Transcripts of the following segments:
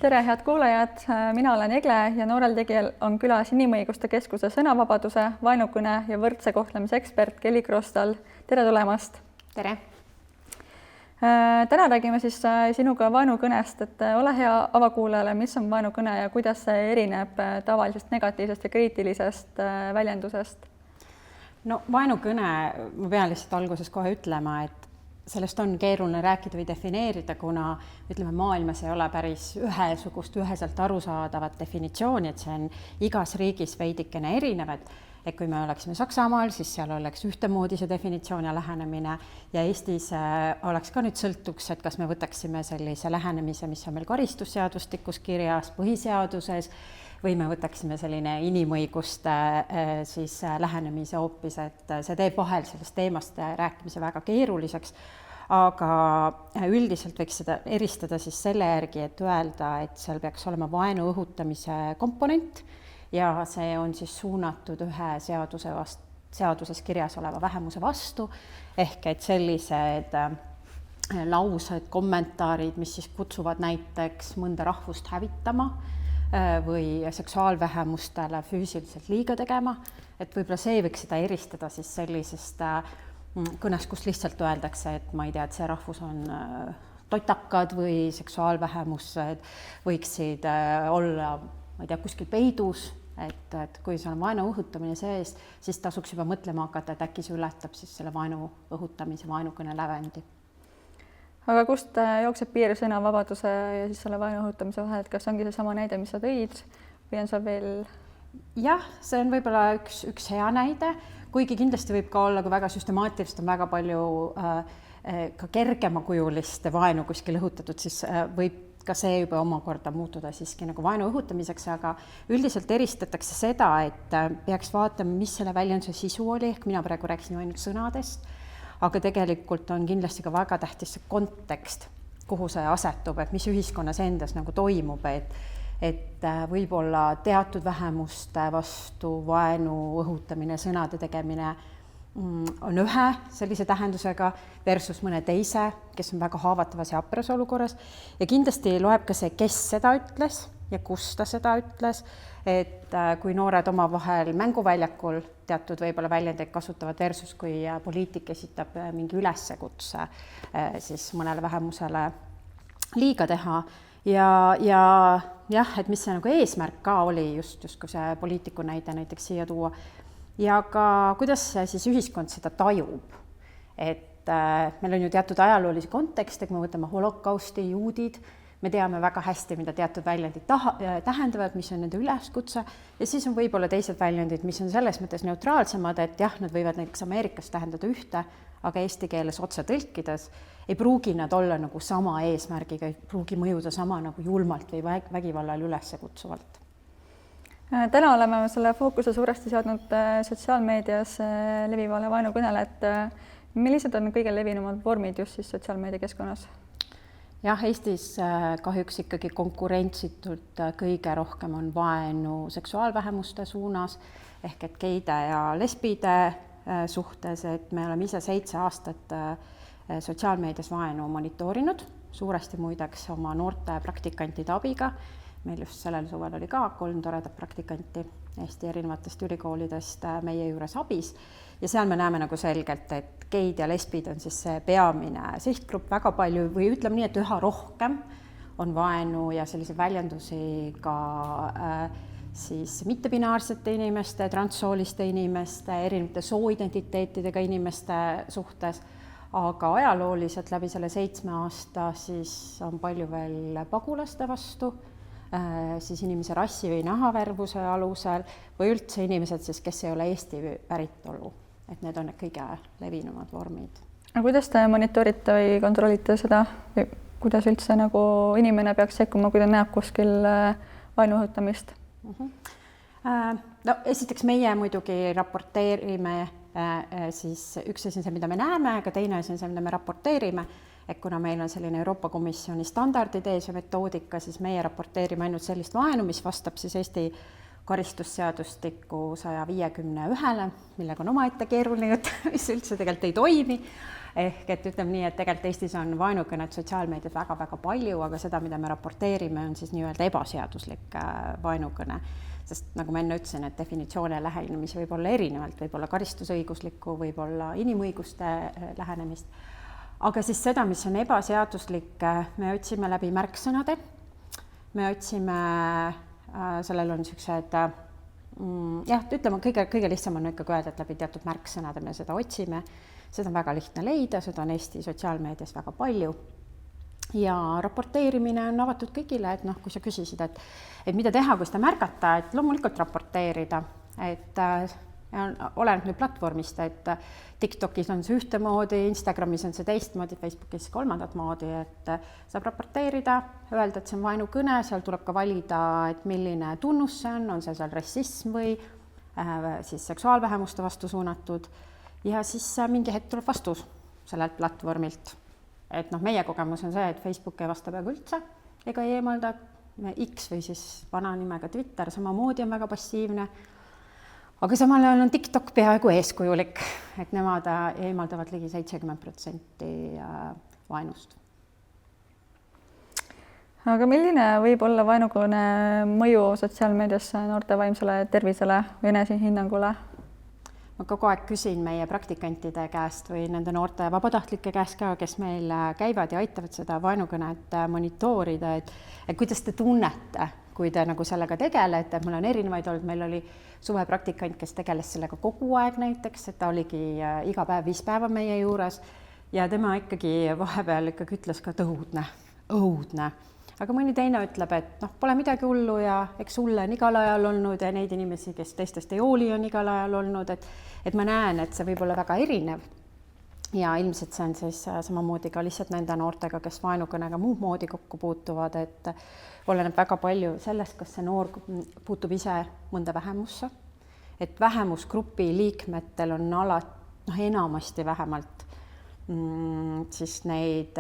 Tere, head kuulajad! Mina olen Egle ja Noorel Tegijal on külas Inimõiguste Keskuse sõnavabaduse, vaenukõne ja võrdse kohtlemise ekspert Kelly Krosstal. Tere tulemast! Tere! Täna räägime siis sinuga vaenukõnest, et ole hea avakuulajale, mis on vaenukõne ja kuidas see erineb tavalisest negatiivsest ja kriitilisest väljendusest? No vaenukõne, ma pean lihtsalt alguses kohe ütlema, et sellest on keeruline rääkida või defineerida, kuna ütleme, maailmas ei ole päris ühesugust, üheselt arusaadavat definitsiooni, et see on igas riigis veidikene erinev, et kui me oleksime Saksamaal, siis seal oleks ühtemoodi see definitsioon ja lähenemine ja Eestis oleks ka nüüd sõltuks, et kas me võtaksime sellise lähenemise, mis on meil karistusseadustikus kirjas, põhiseaduses, või me võtaksime selline inimõiguste siis lähenemise hoopis, et see teeb vahel sellest teemast rääkimise väga keeruliseks, aga üldiselt võiks seda eristada siis selle järgi, et öelda, et seal peaks olema vaenu õhutamise komponent ja see on siis suunatud ühe seaduses kirjas oleva vähemuse vastu, ehk et sellised laused, kommentaarid, mis siis kutsuvad näiteks mõnda rahvust hävitama, või seksuaalvähemustele füüsiliselt liiga tegema, et võib-olla see võiks seda eristada siis sellisest kõnes, kus lihtsalt öeldakse, et ma ei tea, et see rahvus on totakad või seksuaalvähemused võiksid olla, ma ei tea, kuskil peidus, et kui see on vaenu õhutamine sees, siis tasuks juba mõtlema hakata, et äkki see ületab siis selle vaenu õhutamise, vaenukõne lävendi. Aga kust jookseb piir sõnavabaduse ja siis selle vaenu õhutamise vahel, et kas ongi see sama näide, mis sa tõid või on seal veel? Jah, see on võib-olla üks hea näide, kuigi kindlasti võib ka olla, kui väga süstemaatiliselt on väga palju ka kergemakujulist vaenu kuskil õhutatud, siis võib ka see juba omakorda muutuda siiski nagu vaenu õhutamiseks, aga üldiselt eristatakse seda, et peaks vaatama, mis selle väljenduse sisu oli, ehk mina praegu rääkisin ainult sõnadest, aga tegelikult on kindlasti ka väga tähtis see kontekst, kuhu see asetub, et mis ühiskonnas endas nagu toimub, et võib-olla teatud vähemuste vastu vaenu õhutamine, sõnade tegemine on ühe sellise tähendusega versus mõne teise, kes on väga haavatavas ja hapras olukorras ja kindlasti loeb ka see, kes seda ütles ja kus ta seda ütles, et kui noored omavahel mänguväljakul teatud võib-olla väljendeid kasutavad versus kui poliitik esitab mingi üleskutse siis mõnele vähemusele liiga teha ja jah, et mis see nagu eesmärk ka oli just kui see poliitiku näide näiteks siia tuua ja ka kuidas siis ühiskond seda tajub, et meil on ju teatud ajaloolisi kontekste, kui me võtame holokausti, juudid, me teame väga hästi, mida teatud väljendid tähendavad, mis on nende üleskutse ja siis on võib-olla teised väljendid, mis on selles mõttes neutraalsemad, et jah, nad võivad näiteks Ameerikas tähendada ühte, aga eesti keeles otse tõlkides ei pruugi nad olla nagu sama eesmärgiga, ei pruugi mõjuda sama nagu julmalt või vägivallal üles kutsuvalt. Täna oleme selle fookuse suuresti seadnud sotsiaalmeedias levivale vaenukõnele, et millised on kõige levinumad vormid just siis sotsiaalmeediakeskkonnas? Jah, Eestis kahjuks ikkagi konkurentsitult kõige rohkem on vaenu seksuaalvähemuste suunas, ehk et geide ja lesbide suhtes, et me oleme ise 7 aastat sotsiaalmeedias vaenu monitoorinud, suuresti muideks oma noorte praktikantide abiga. Meil just sellel suvel oli ka 3 toredat praktikanti Eesti erinevatest ülikoolidest meie juures abis ja seal me näeme nagu selgelt, et geid ja lesbid on siis see peamine sihtgrupp väga palju või ütleme nii, et üha rohkem on vaenu ja selliseid väljendusi ka siis mittebinaarsete inimeste, transsooliste inimeste, erinevate sooidentiteetidega inimeste suhtes, aga ajalooliselt läbi selle 7 aasta siis on palju veel pagulaste vastu, siis inimese rassi või nahavärvuse alusel või üldse inimesed siis, kes ei ole Eesti päritolu, et need on need kõige levinumad vormid. Aga kuidas te monitorite või kontrollite seda, kuidas üldse nagu inimene peaks sekkuma, kui ta näeb kuskil vaenu õhutamist? No esiteks meie muidugi raporteerime, siis üks asi on see, mida me näeme, aga teine asi on see, mida me raporteerime, et kuna meil on selline Euroopa Komisjoni standardid ees ja metoodika, siis meie raporteerime ainult sellist vaenu, mis vastab siis Eesti karistusseadustiku 151-le, millega on omaette keeruline jutt, mis üldse tegelikult ei toimi. ehk et ütleme nii, et tegelikult Eestis on vaenukõnet sotsiaalmeedias väga-väga palju, aga seda, mida me raporteerime, on siis nii-öelda ebaseaduslik vaenukõne. Sest nagu ma enne ütlesin, et definitsioone ja lähenemisi võib olla erinevalt, võib olla karistusõiguslikku, võib olla inimõiguste lähenemist. Aga siis seda, mis on ebaseaduslik, me otsime läbi märksõnade. Me otsime, sellel on niisugused, jah, ütleme, kõige lihtsam on ikkagi öelda, et läbi teatud märksõnade me seda otsime. Seda on väga lihtne leida, seda on Eesti sotsiaalmeedias väga palju. Ja raporteerimine on avatud kõigile, et kui sa küsisid, et mida teha, kui seda märgata, et loomulikult raporteerida, et oleneb nüüd platvormist, et TikTokis on see ühtemoodi, Instagramis on see teistmoodi, Facebookis kolmandat moodi, et saab raporteerida, öelda, et see on vaenukõne, seal tuleb ka valida, et milline tunnus see on see seal rassism või siis seksuaalvähemuste vastu suunatud ja siis mingi hetk tuleb vastus sellelt platvormilt. Et meie kogemus on see, et Facebook ei vasta peaaegu üldse ega ei eemalda, X või siis vana nimega Twitter samamoodi on väga passiivne. Aga samal ajal on TikTok peaaegu eeskujulik, et nemad eemaldavad ligi 70% vaenust. Aga milline võib olla vaenukõne mõju sotsiaalmeedias noorte vaimsele tervisele või enesehinnangule? Ma kogu aeg küsin meie praktikantide käest või nende noorte vabatahtlike käest ka, kes meil käivad ja aitavad seda vaenukõnet monitoorida, et kuidas te tunnete, kui te sellega tegelete, et mul on erinevaid olnud, meil oli suvepraktikant, kes tegeles sellega kogu aeg näiteks, et ta oligi iga päev 5 päeva meie juures ja tema ikkagi vahepeal ikkagi ütles ka, et õudne. Aga mõni teine ütleb, et pole midagi hullu ja eks sulle on igal ajal olnud ja neid inimesi, kes teistest ei hooli, on igal ajal olnud, et ma näen, et see võib olla väga erinev. Ja ilmselt see on siis samamoodi ka lihtsalt nende noortega, kes vaenukõnega muud moodi kokku puutuvad, et oleneb väga palju sellest, kas see noor puutub ise mõnda vähemusse, et vähemusgrupi liikmetel on enamasti vähemalt siis neid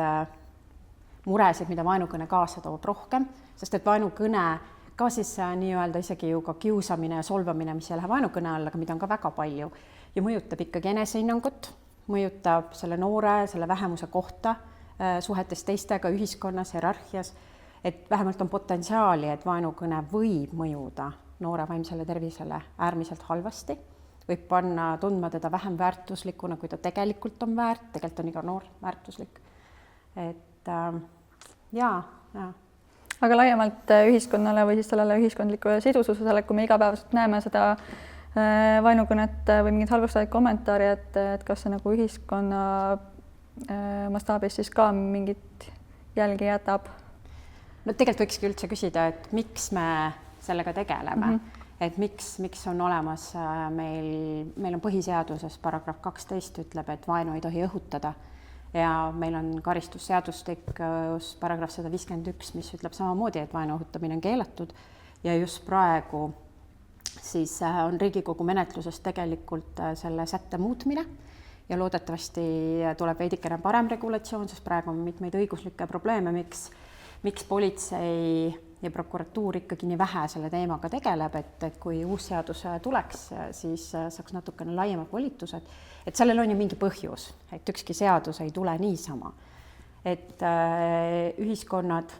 muresid, mida vaenukõne kaasa toob rohkem, sest et vaenukõne ka siis nii-öelda isegi ju ka kiusamine ja solvamine, mis ei lähe vaenukõne alla, aga mida on ka väga palju ja mõjutab ikkagi enesehinnangut, mõjutab selle noore, selle vähemuse kohta suhetes teistega ühiskonnas, hierarhias, et vähemalt on potentsiaali, et vaenukõne võib mõjuda noore vaimsele tervisele äärmiselt halvasti, võib panna tundma teda vähem väärtuslikuna, kui ta tegelikult on väärt, tegelikult on iga noor väärtuslik. Et jaa. Aga laiemalt ühiskonnale või siis sellele ühiskondlikule sidususele, kui me igapäevaselt näeme seda vaenukõnet või mingid halvustavaid kommentaari, et kas see ühiskonna mastaabis siis ka mingit jälgi jätab? No tegelikult võikski üldse küsida, et miks me sellega tegeleme, et miks on olemas meil on põhiseaduses paragrahv 12 ütleb, et vaenu ei tohi õhutada ja meil on karistusseadustik paragrahv 151, mis ütleb samamoodi, et vaenu õhutamine on keelatud ja just praegu siis on Riigikogu menetluses tegelikult selle sätte muutmine ja loodetavasti tuleb veidikene parem regulatsioon, sest praegu on mitmeid õiguslikke probleeme, miks politsei ja prokuratuur ikkagi nii vähe selle teemaga tegeleb, et kui uus seadus tuleks, siis saaks natukene laiemad volitused, et sellel on ju mingi põhjus, et ükski seadus ei tule niisama. Et ühiskonnad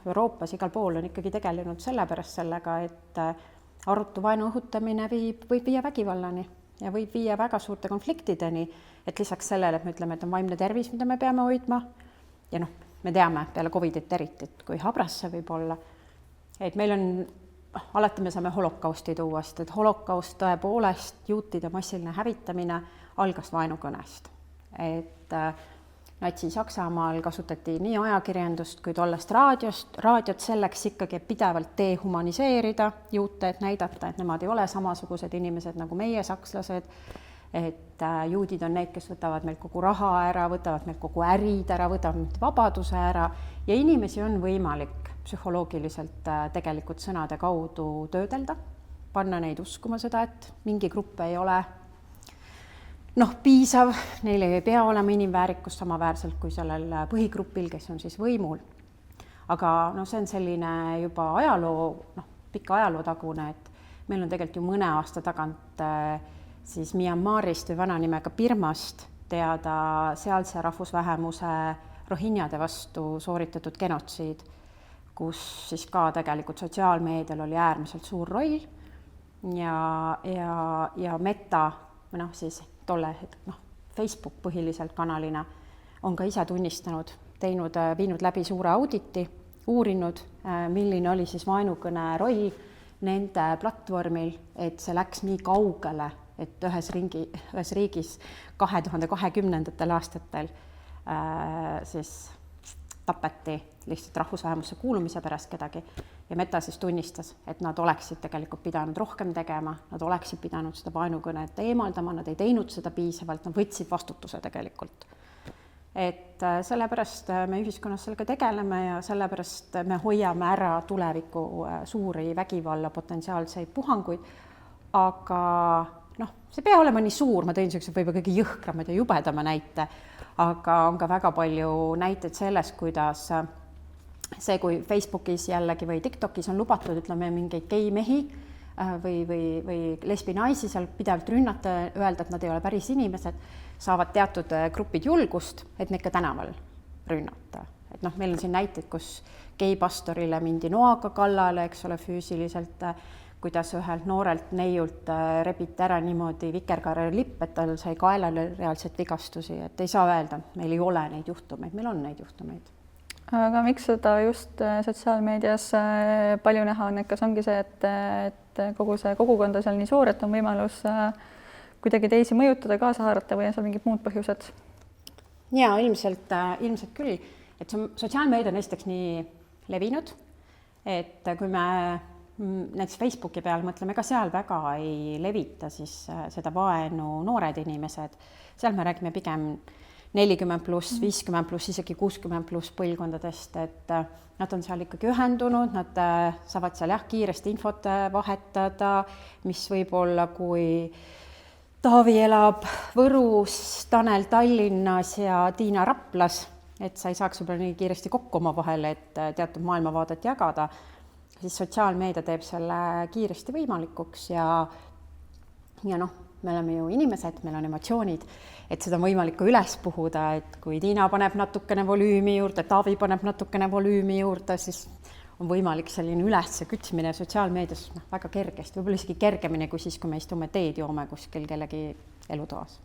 Euroopas igal pool on ikkagi tegelenud sellepärast sellega, et arutu vaenu õhutamine võib viia vägivallani ja võib viia väga suurte konfliktideni, et lisaks sellele, et me ütleme, et on vaimne tervis, mida me peame hoidma ja me teame peale Covidit eriti, et kui habras see võib olla, et meil on, alati me saame holokausti tuua, et holokaust tõepoolest juutide massiline hävitamine algas vaenukõnest. Et Natsi-Saksamaal kasutati nii ajakirjandust kui tollest raadiot selleks ikkagi pidevalt dehumaniseerida juute, et näidata, et nemad ei ole samasugused inimesed nagu meie sakslased, et juudid on need, kes võtavad meilt kogu raha ära, võtavad meilt kogu ärid ära, võtavad meilt vabaduse ära ja inimesi on võimalik psühholoogiliselt tegelikult sõnade kaudu töödelda, panna neid uskuma seda, et mingi grupp ei ole piisav, neil ei pea olema inimväärikust samaväärselt kui sellel põhigrupil, kes on siis võimul. Aga see on selline juba pika ajaloo tagune, et meil on tegelikult ju mõne aasta tagant siis Myanmarist või vana nimega Birmast teada sealse rahvusvähemuse rohinjade vastu sooritatud genotsiid, kus siis ka tegelikult sotsiaalmeedial oli äärmiselt suur roll ja Meta, siis tolle Facebook põhiliselt kanalina on ka ise tunnistanud, viinud läbi suure auditi, uurinud, milline oli siis vaenukõne roll nende platvormil, et see läks nii kaugele, et ühes riigis 2020. aastatel siis tapeti lihtsalt rahvusvähemusse kuulumise pärast kedagi ja Meta siis tunnistas, et nad oleksid tegelikult pidanud rohkem tegema, nad oleksid pidanud seda vaenukõnet eemaldama, nad ei teinud seda piisavalt, nad võtsid vastutuse tegelikult. Et sellepärast me ühiskonnas sellega tegeleme ja sellepärast me hoiame ära tuleviku suuri vägivalla potentsiaalseid puhanguid, aga see ei pea olema nii suur, ma tõin sellised võib-olla kõige jõhkramad ja jubedama näite, aga on ka väga palju näiteid sellest, kuidas see, kui Facebookis jällegi või TikTokis on lubatud, ütleme, mingeid geimehi või lesbinaisi seal pidevalt rünnata, öelda, et nad ei ole päris inimesed, saavad teatud grupid julgust, et neid ka tänaval rünnata. Et meil on siin näiteid, kus geipastorile mindi noaga kallale, eks ole, füüsiliselt, kuidas ühelt noorelt neiult rebiti ära niimoodi vikerkaare lipp, et tal sai kaelale reaalselt vigastusi, et ei saa öelda, et meil ei ole neid juhtumeid, meil on neid juhtumeid. Aga miks seda just sotsiaalmeedias palju näha on, et kas ongi see, et kogu see kogukond on seal nii suur, et on võimalus kuidagi teisi mõjutada, kaasa haarata või on seal mingid muud põhjused? Jaa, ilmselt küll, et sotsiaalmeedia on esiteks nii levinud, et kui me näiteks Facebooki peal mõtleme, ka seal väga ei levita siis seda vaenu noored inimesed. Seal me räägime pigem 40+, 50+, isegi 60+ põlvkondadest, et nad on seal ikkagi ühendunud, nad saavad seal kiiresti infot vahetada, mis võib olla, kui Taavi elab Võrus, Tanel Tallinnas ja Tiina Raplas, et sa ei saaks võib-olla nii kiiresti kokku oma vahel, et teatud maailmavaadet jagada, siis sotsiaalmeedia teeb selle kiiresti võimalikuks ja me oleme ju inimesed, meil on emotsioonid, et seda on võimalik ka üles puhuda, et kui Tiina paneb natukene volüümi juurde, Taavi paneb natukene volüümi juurde, siis on võimalik selline ülesse kütmine sotsiaalmeedias väga kergesti, võib-olla isegi kergemini kui siis, kui me istume teed joome kuskil kellegi elutoas.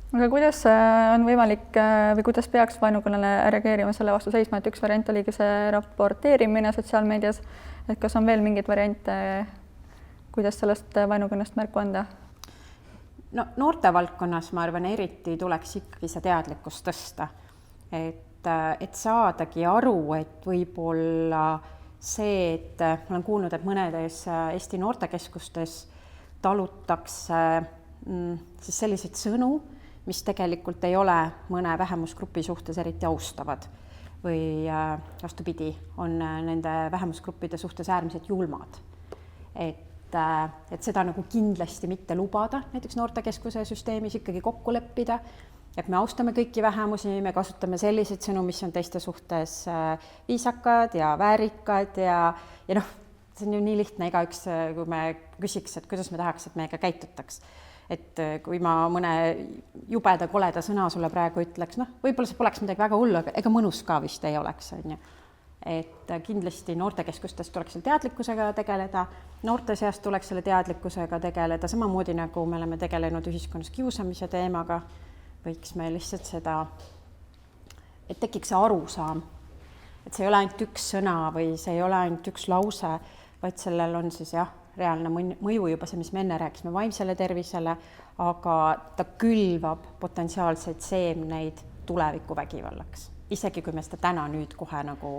Aga kuidas on võimalik või kuidas peaks vaenukõnele reageerima selle vastu seisma, et üks variant oligi see raporteerimine sotsiaalmeedias, et kas on veel mingeid variante, kuidas sellest vaenukõnest märku anda? Noorte valdkonnas, ma arvan, eriti tuleks ikkagi see teadlikkus tõsta, et saadagi aru, et võib-olla see, et ma olen kuulnud, et mõnedes Eesti noortekeskustes talutakse siis selliseid sõnu, mis tegelikult ei ole mõne vähemusgrupi suhtes eriti austavad või vastupidi, on nende vähemusgruppide suhtes äärmiselt julmad. Et seda nagu kindlasti mitte lubada, näiteks noortekeskuse süsteemis ikkagi kokku leppida, et me austame kõiki vähemusi, me kasutame selliseid sõnu, mis on teiste suhtes viisakad ja väärikad ja see on ju nii lihtne igaüks, kui me küsiks, et kuidas me tahaks, et meiega käitutaks. Et kui ma mõne jubeda koleda sõna sulle praegu ütleks, võib-olla see poleks midagi väga hullu, aga ega mõnus ka vist ei oleks, on ju. Et kindlasti noortekeskustest tuleks selle teadlikkusega tegeleda, noorte seast tuleks selle teadlikkusega tegeleda, samamoodi nagu me oleme tegelenud ühiskonnas kiusamise teemaga, võiks me lihtsalt seda, et tekiks see arusaam, et see ei ole ainult üks sõna või see ei ole ainult üks lause, vaid sellel on siis reaalne mõju juba see, mis me enne rääkisime vaimsele tervisele, aga ta külvab potentsiaalseid seemneid tuleviku vägivallaks. Isegi kui me seda täna nüüd kohe nagu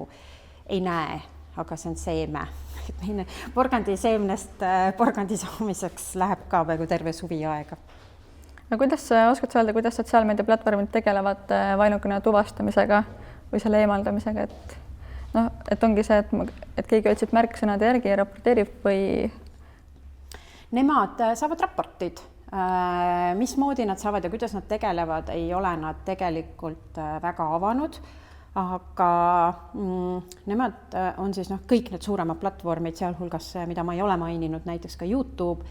ei näe, aga see on seeme. Porgandi seemnest porgandi saamiseks läheb ka peaaegu terve suvi aega. No kuidas oskad sa öelda, kuidas sotsiaalmeedia platvormid tegelevad vaenukõne tuvastamisega või selle eemaldamisega, et ongi see, et keegi otsib märksõnade järgi ja raporteerib või? Nemad saavad raportid. Mismoodi nad saavad ja kuidas nad tegelevad, ei ole nad tegelikult väga avanud, aga nemad on siis kõik need suuremad platvormid, sealhulgas, mida ma ei ole maininud, näiteks ka YouTube,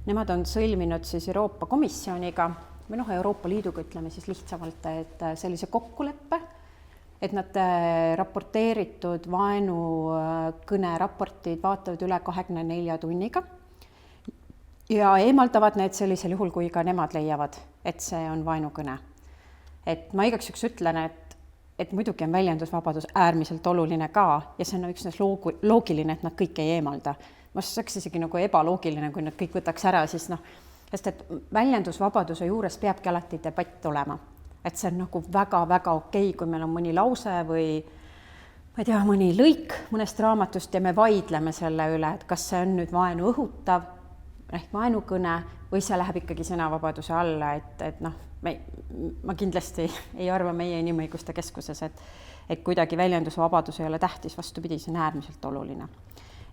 nemad on sõlminud siis Euroopa Komisjoniga või Euroopa Liiduga ütleme siis lihtsamalt, et sellise kokkuleppe, et nad raporteeritud vaenukõne raportid vaatavad üle 24 tunniga ja eemaldavad need sellisel juhul, kui ka nemad leiavad, et see on vaenukõne. Et ma igaks juhuks ütlen, et muidugi on väljendusvabadus äärmiselt oluline ka ja see on üksnes loogiline, et nad kõik ei eemalda. Ma saaks isegi nagu ebaloogiline, kui nad kõik võtaks ära, siis sest et väljendusvabaduse juures peabki alati debatt olema. Et see on nagu väga-väga okei, kui meil on mõni lause või ma ei tea, mõni lõik mõnest raamatust ja me vaidleme selle üle, et kas see on nüüd vaenu õhutav ehk vaenukõne või see läheb ikkagi sõnavabaduse alla, et ma kindlasti ei arva meie Inimõiguste Keskuses, et kuidagi väljendusvabadus ei ole tähtis, vastupidi, see on äärmiselt oluline.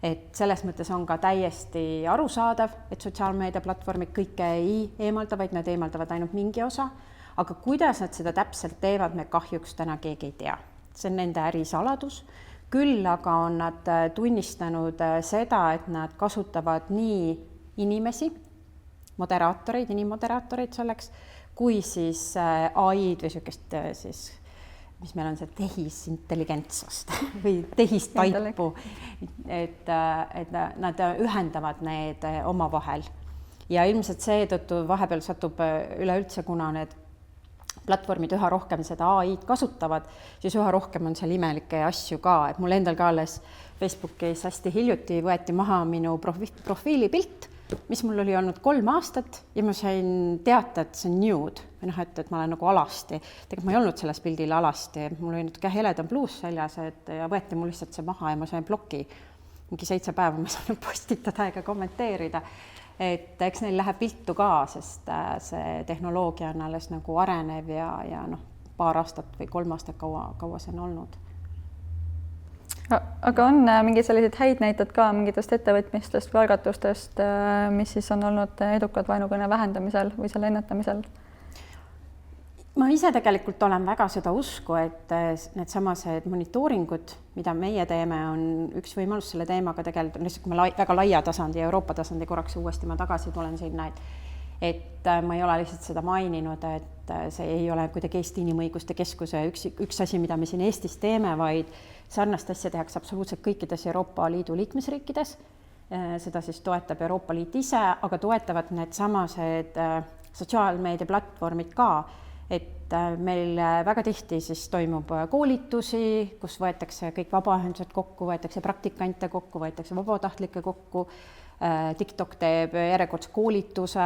Et selles mõttes on ka täiesti arusaadav, et sotsiaalmeediaplatvormid kõike ei eemalda, vaid nad eemaldavad ainult mingi osa, aga kuidas nad seda täpselt teevad, me kahjuks täna keegi ei tea. See on nende ärisaladus. Küll aga on nad tunnistanud seda, et nad kasutavad nii inimesi, moderaatoreid, inimmoderaatoreid selleks, kui siis AI-d või sellist siis mis meil on see tehisintelligentsust või tehistaipu, et nad ühendavad need omavahel. Ja ilmselt seetõttu vahepeal satub üleüldse, kuna need platvormid üha rohkem seda AI-d kasutavad, siis üha rohkem on seal imelikke asju ka, et mul endal ka alles Facebookis hästi hiljuti võeti maha minu profiilipilt, mis mul oli olnud 3 aastat ja ma sain teata, et see on nude või et ma olen nagu alasti. Tegelikult ma ei olnud selles pildil alasti, mul oli natuke heledam bluus seljas, ja võeti mul lihtsalt see maha ja ma sain bloki. Mingi 7 päeva ma saan postitada ega kommenteerida. Et eks neil läheb viltu ka, sest see tehnoloogia on alles nagu arenev ja paar aastat või 3 aastat kaua see on olnud. Aga on mingid sellised häid näited ka mingitest ettevõtmistest või algatustest, mis siis on olnud edukad vaenukõne vähendamisel või selle ennetamisel? Ma ise tegelikult olen väga seda usku, et need samased monitooringud, mida meie teeme, on üks võimalus selle teemaga tegeleda, lihtsalt kui me väga laia tasandi ja Euroopa tasandi korraks uuesti ma tagasi tulen sinna, et ma ei ole lihtsalt seda maininud, et see ei ole kuidagi Eesti Inimõiguste Keskuse üks asi, mida me siin Eestis teeme, vaid sarnast asja tehakse absoluutselt kõikides Euroopa Liidu liikmesriikides. Seda siis toetab Euroopa Liit ise, aga toetavad need samased sotsiaalmeedia platvormid ka, et meil väga tihti siis toimub koolitusi, kus võetakse kõik vabaühendused kokku, võetakse praktikante kokku, võetakse vabatahtlikke kokku. TikTok teeb järjekordse koolituse,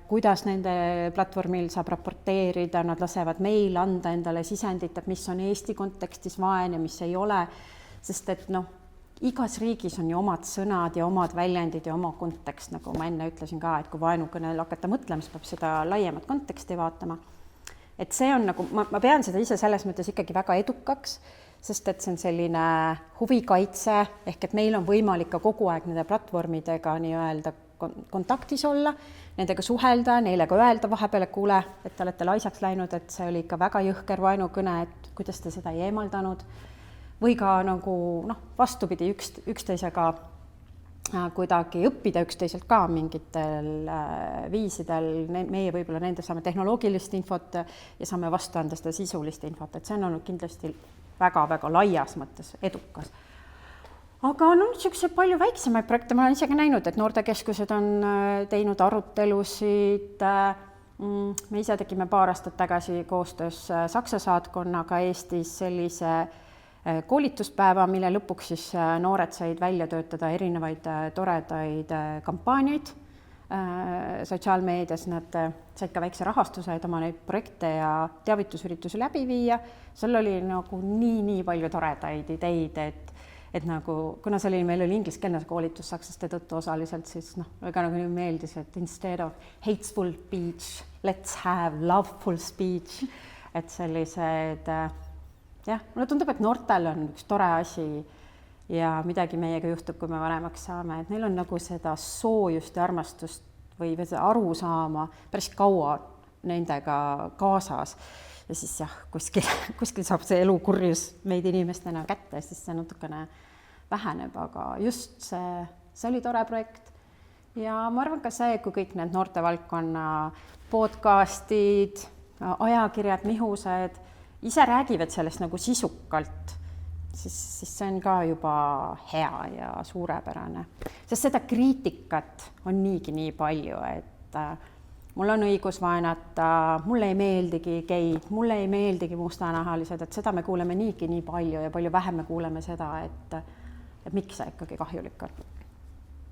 kuidas nende platvormil saab raporteerida, nad lasevad meil anda endale sisendit, et mis on Eesti kontekstis vaen ja mis ei ole, sest et igas riigis on ju omad sõnad ja omad väljendid ja oma kontekst, nagu ma enne ütlesin ka, et kui vaenukõnel hakata mõtlema, siis peab seda laiemat konteksti vaatama. Et see on nagu, ma pean seda ise selles mõttes ikkagi väga edukaks, sest et see on selline huvikaitse, ehk et meil on võimalik ka kogu aeg nende platvormidega nii-öelda kontaktis olla, nendega suhelda, neile ka öelda vahepeal, et kuule, et te olete laisaks läinud, et see oli ikka väga jõhker vaenukõne, et kuidas te seda ei eemaldanud. Või ka nagu vastupidi üksteisega kuidagi õppida üksteiselt ka mingitel viisidel. Meie võib-olla nende saame tehnoloogilist infot ja saame vastu anda seda sisulist infot, et see on olnud kindlasti väga-väga laias mõttes edukas. Aga on olnud palju väiksemaid projekte, ma olen ise ka näinud, et noortekeskused on teinud arutelusid. Me ise tegime paar aastat tagasi koostöös Saksa saatkonnaga Eestis sellise koolituspäeva, mille lõpuks siis noored said välja töötada erinevaid toredaid kampaaniaid. Sotsiaalmeedias nad said ka väikse rahastuse, et oma neid projekte ja teavitusüritusi läbi viia. Seal oli nagu nii palju toredaid ideid, et nagu, kuna see oli, meil oli ingliskeelne koolitus sakslaste tõttu osaliselt, siis väga nagu meeldis, et instead of hateful speech, let's have loveful speech, et sellised, mulle tundub, et noortel on üks tore asi ja midagi meiega juhtub, kui me vanemaks saame, et neil on nagu seda soojust ja armastust või seda arusaama päris kaua nendega kaasas. Ja siis kuskil saab see elukurjus meid inimestena kätte, siis see natukene väheneb, aga just see oli tore projekt. Ja ma arvan ka see, kui kõik need noortevaldkonna podcastid, ajakirjad, Mihused ise räägivad sellest nagu sisukalt, siis see on ka juba hea ja suurepärane. Sest seda kriitikat on niigi nii palju, et mul on õigus vaenata, mulle ei meeldigi geid, mulle ei meeldigi mustanahalised, et seda me kuuleme niigi nii palju ja palju vähem me kuuleme seda, et miks see ikkagi kahjulik on.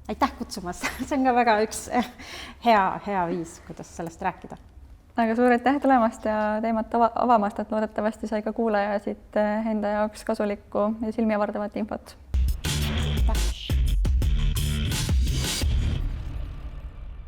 Aitäh kutsumast, see on ka väga üks hea viis, kuidas sellest rääkida. Aga suur aitäh tulemast ja teemat avamast, et loodetavasti sai ka kuulaja siit enda jaoks kasulikku ja silmi avardavat infot.